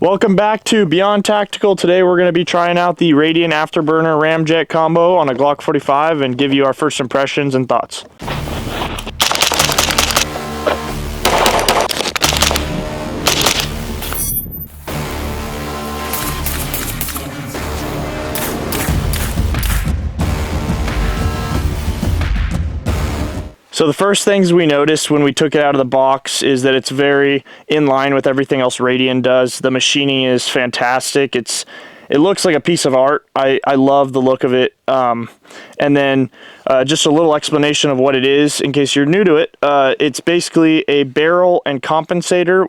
Welcome back to Beyond Tactical. Today we're going to be trying out the Radian Afterburner Ramjet combo on a Glock 45 and give you our first impressions and thoughts. So the first things we noticed when we took it out of the box is that it's very in line with everything else Radian does. The machining is fantastic. It looks like a piece of art. I love the look of it. And then just a little explanation of what it is in case you're new to it. It's basically a barrel and compensator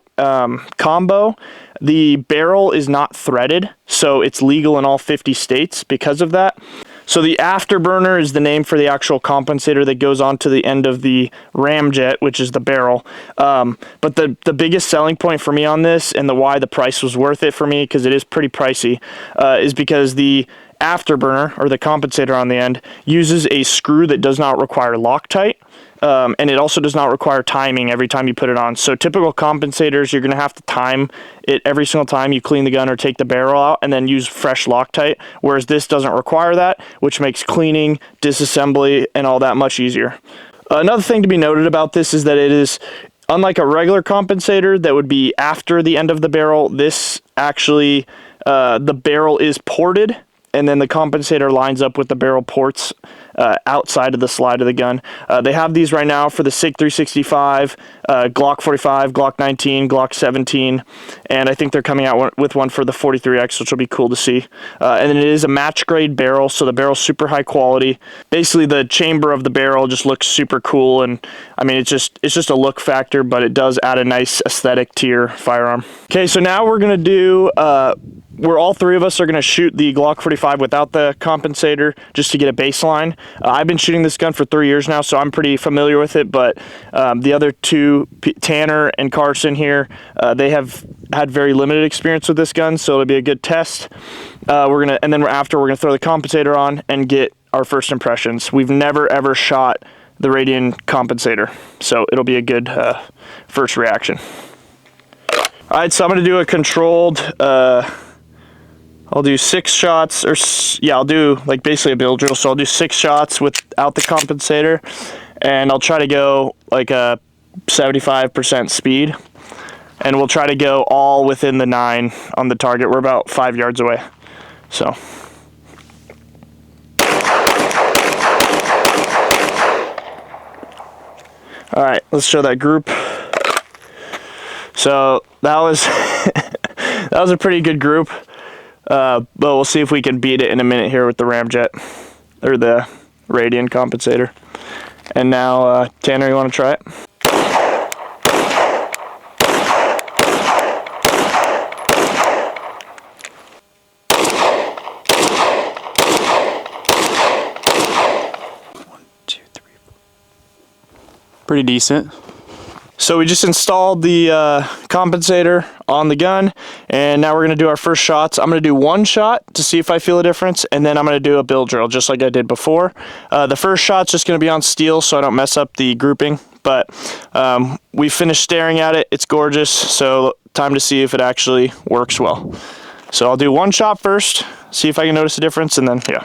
combo. The barrel is not threaded, so it's legal in all 50 states because of that. So the Afterburner is the name for the actual compensator that goes onto the end of the ramjet, which is the barrel. But the biggest selling point for me on this, and why the price was worth it for me, because it is pretty pricey, is because the Afterburner, or the compensator on the end, uses a screw that does not require Loctite. And it also does not require timing every time you put it on. So typical compensators, you're going to have to time it every single time you clean the gun or take the barrel out and then use fresh Loctite, whereas this doesn't require that, which makes cleaning, disassembly, and all that much easier. Another thing to be noted about this is that it is, unlike a regular compensator that would be after the end of the barrel, this actually, the barrel is ported, and then the compensator lines up with the barrel ports outside of the slide of the gun. They have these right now for the SIG 365, Glock 45, Glock 19, Glock 17, and I think they're coming out with one for the 43X, which will be cool to see. And then it is a match grade barrel, so the barrel's super high quality. Basically, the chamber of the barrel just looks super cool, and I mean, it's just a look factor, but it does add a nice aesthetic to your firearm. Okay, so now we're gonna do where all three of us are going to shoot the Glock 45 without the compensator just to get a baseline. I've been shooting this gun for 3 years now, so I'm pretty familiar with it, but the other two, Tanner and Carson here, they have had very limited experience with this gun, so it'll be a good test. And then after, we're going to throw the compensator on and get our first impressions. We've never ever shot the Radian compensator, so it'll be a good first reaction. All right, so I'm going to do a controlled, I'll do 6 shots, or yeah, I'll do like basically a build drill. So I'll do 6 shots without the compensator, and I'll try to go like a 75% speed, and we'll try to go all within the 9 on the target. We're about 5 yards away, so. All right, let's show that group. So that was that was a pretty good group. But we'll see if we can beat it in a minute here with the Ramjet, or the Radian compensator. And now, Tanner, you want to try it? Pretty decent. So we just installed the compensator on the gun, and now we're going to do our first shots. I'm going to do 1 shot to see if I feel a difference, and then I'm going to do a build drill just like I did before. The first shot's just going to be on steel so I don't mess up the grouping, but we finished staring at it. It's gorgeous, so time to see if it actually works well. So I'll do 1 shot first, see if I can notice a difference, and then, yeah.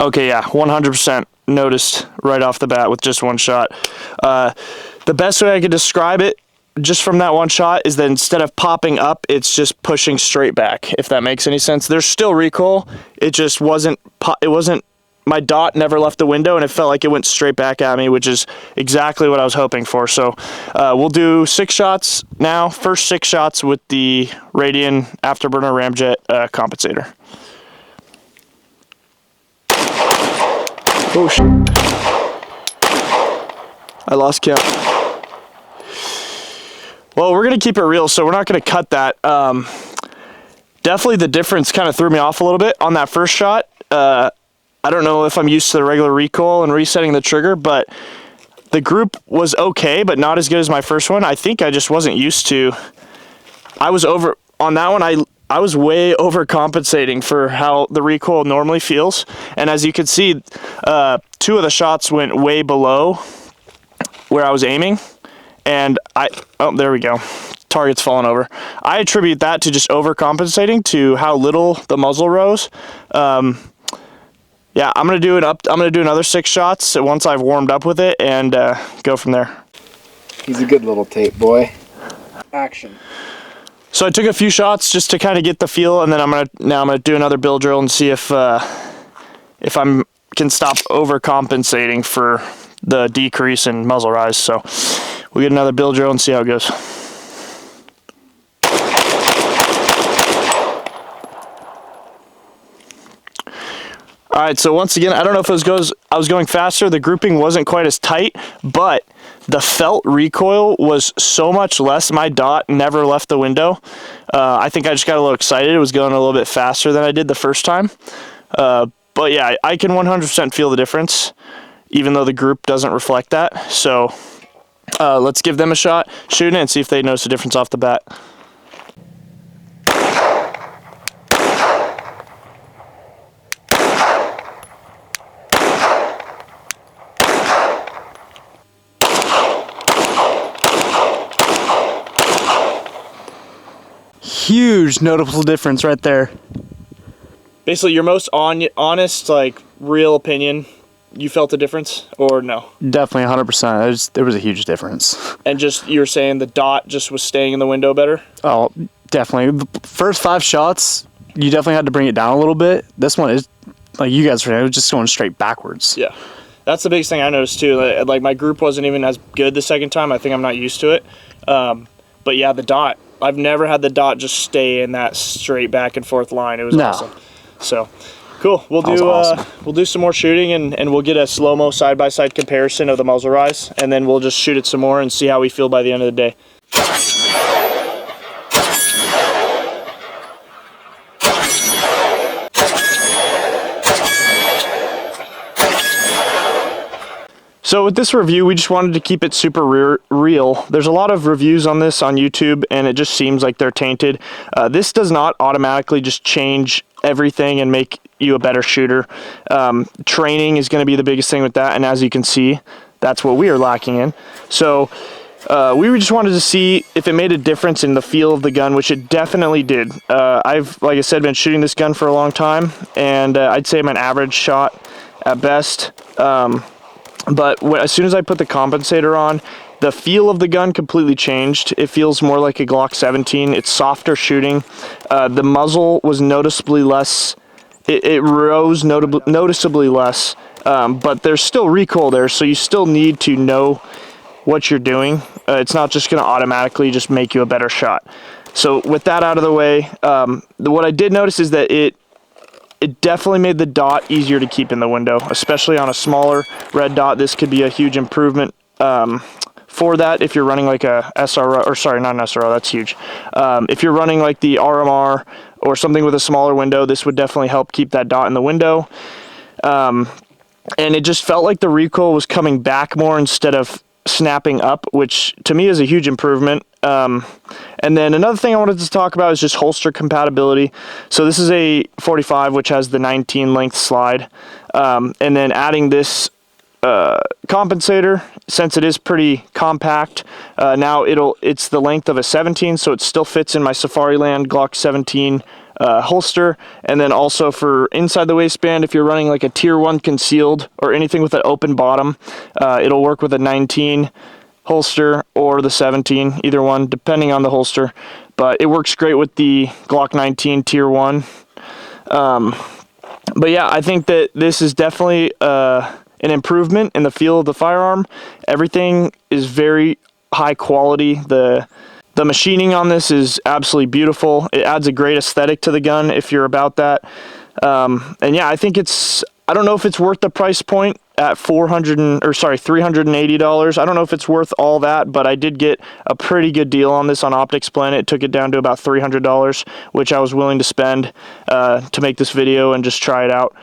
Okay, yeah, 100% noticed right off the bat with just 1 shot. The best way I could describe it, just from that 1 shot, is that instead of popping up, it's just pushing straight back, if that makes any sense. There's still recoil, it just wasn't, my dot never left the window, and it felt like it went straight back at me, which is exactly what I was hoping for. So we'll do 6 shots now, first 6 shots with the Radian Afterburner Ramjet compensator. Oh shit. I lost count. Well, we're going to keep it real, so we're not going to cut that. Definitely the difference kind of threw me off a little bit on that first shot. I don't know if I'm used to the regular recoil and resetting the trigger, but the group was okay, but not as good as my first one. I think I just wasn't used to. I was over, on that one, I was way overcompensating for how the recoil normally feels. And as you can see, 2 of the shots went way below where I was aiming. And oh, there we go. Target's falling over. I attribute that to just overcompensating to how little the muzzle rose. Yeah, I'm gonna do another 6 shots once I've warmed up with it and go from there. He's a good little tape boy. Action. So I took a few shots just to kind of get the feel, and then I'm gonna do another bill drill and see if I can stop overcompensating for the decrease in muzzle rise. So we'll get another bill drill and see how it goes. All right, so once again, I don't know if I was going faster. The grouping wasn't quite as tight, but the felt recoil was so much less. My dot never left the window. I think I just got a little excited. It was going a little bit faster than I did the first time. But yeah, I can 100% feel the difference, even though the group doesn't reflect that. So let's give them a shot, shoot it, and see if they notice a difference off the bat. Huge noticeable difference right there. Basically, your most honest, like, real opinion, you felt the difference, or no? Definitely 100%. There was a huge difference. And just, you were saying the dot just was staying in the window better? Oh, definitely. The first 5 shots, you definitely had to bring it down a little bit. This one is, like you guys were saying, it was just going straight backwards. Yeah. That's the biggest thing I noticed, too. Like, my group wasn't even as good the second time. I think I'm not used to it. But yeah, the dot. I've never had the dot just stay in that straight back and forth line. It was awesome. So, cool. We'll do some more shooting, and we'll get a slow-mo side-by-side comparison of the muzzle rise, and then we'll just shoot it some more and see how we feel by the end of the day. So with this review, we just wanted to keep it super real. There's a lot of reviews on this on YouTube, and it just seems like they're tainted. This does not automatically just change everything and make you a better shooter. Training is going to be the biggest thing with that, and as you can see, that's what we are lacking in. So we just wanted to see if it made a difference in the feel of the gun, which it definitely did. I've, like I said, been shooting this gun for a long time, and I'd say I'm an average shot at best. But as soon as I put the compensator on, the feel of the gun completely changed. It feels more like a Glock 17. It's softer shooting. The muzzle was noticeably less. It rose noticeably less, but there's still recoil there, so you still need to know what you're doing. It's not just going to automatically just make you a better shot. So with that out of the way, what I did notice is that it definitely made the dot easier to keep in the window, especially on a smaller red dot. This could be a huge improvement for that if you're running like a SRO, or sorry, not an SRO, that's huge. If you're running like the RMR or something with a smaller window, this would definitely help keep that dot in the window. And it just felt like the recoil was coming back more instead of snapping up, which to me is a huge improvement. And then another thing I wanted to talk about is just holster compatibility. So this is a 45, which has the 19 length slide. And then adding this compensator, since it is pretty compact, now it's the length of a 17, so it still fits in my Safariland Glock 17 holster. And then also for inside the waistband, if you're running like a tier 1 concealed or anything with an open bottom, it'll work with a 19 holster or the 17, either one, depending on the holster. But it works great with the Glock 19 tier 1. But yeah, I think that this is definitely an improvement in the feel of the firearm. Everything is very high quality. The machining on this is absolutely beautiful. It adds a great aesthetic to the gun if you're about that. And yeah, I think I don't know if it's worth the price point at $380. I don't know if it's worth all that, but I did get a pretty good deal on this on Optics Planet. It took it down to about $300, which I was willing to spend to make this video and just try it out.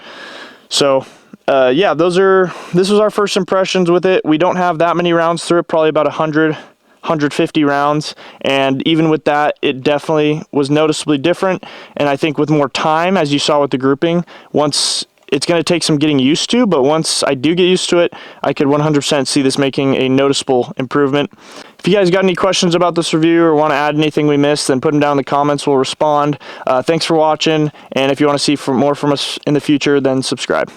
So yeah, this was our first impressions with it. We don't have that many rounds through it, probably about 150 rounds, and even with that, it definitely was noticeably different. And I think with more time, as you saw with the grouping, once it's going to take some getting used to, but once I do get used to it, I could 100% see this making a noticeable improvement. If you guys got any questions about this review or want to add anything we missed, then put them down in the comments. We'll respond. Thanks for watching, and if you want to see more from us in the future, then subscribe.